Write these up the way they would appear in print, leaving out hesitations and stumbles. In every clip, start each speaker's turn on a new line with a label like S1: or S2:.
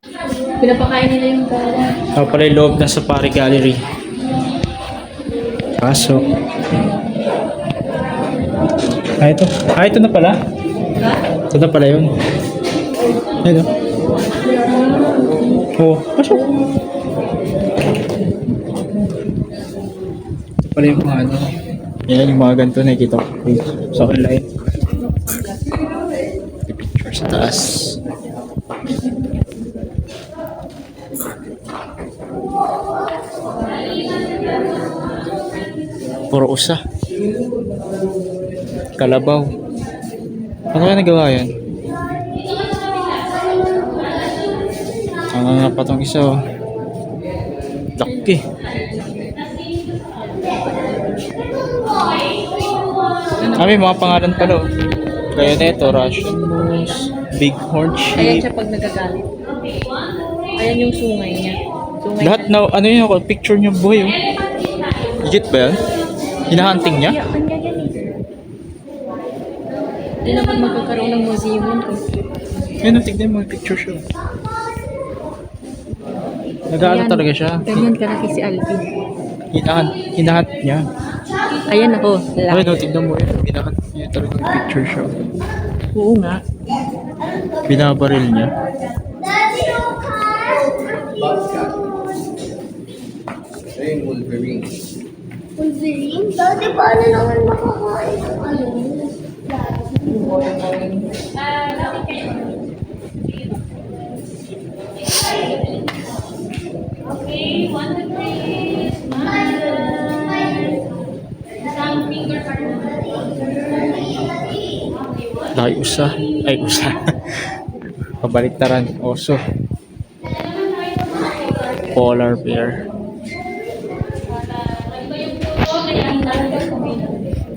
S1: Pinapakain nila yung bala.
S2: Ako pala yung loob ng Safari Gallery. Pasok. Ito. Ito na pala.
S1: Ha?
S2: Ito na pala yun. Ito. Oo. Pasok. Ito pala yung mga ano. Yan yung mga ganito nakikita ko sa online. Picture sa taas. Puro usa. Kalabaw. Ano kaya nagawa yan? Ang nga pa tong isa oh. Laki. May mga pangalan pala oh. Kaya nito, Russian moose, bighorn
S1: Ayan
S2: sheep.
S1: siya pag nagagalit. Ayan yung sungay niya. Sungay
S2: Lahat na, ano yun ako, picture niya buhay oh. Legit ba yan? Hinahunting niya?
S1: Yeah, kanya yan eh. Hindi naman magkakaroon ng museum yun.
S2: Yan, tignan mo yung picture siya. Nag-ano
S1: Ayan,
S2: talaga siya.
S1: Ganyan kalaki si Alvin.
S2: Hinahunt niya.
S1: Ayan ako.
S2: Ay, no, tignan mo yun. Hinahunt niya talaga yung picture siya.
S1: Oo nga.
S2: Binabaril niya.
S3: Wolverine? Dati paano naman makakain ng ano?
S4: Okay, 1, 2, 3, smile. Isang finger pa rin.
S2: Dahil usa. Ay, usa. Pabaliktaran. Oso. Polar bear.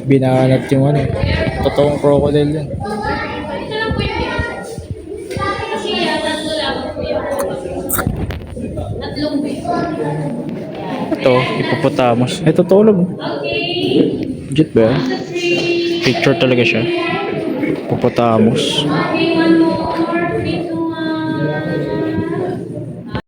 S2: Binahanap yung ano. Totoong crocodile yan.
S4: Ito lang po yung kasi tatlo lang po yung tatlong way.
S2: Ito, hippopotamus. Ito, tulog.
S4: Okay.
S2: Legit ba yan?
S4: 1, 2, 3.
S2: Picture talaga siya. Hippopotamus.
S4: Okay, 1 more.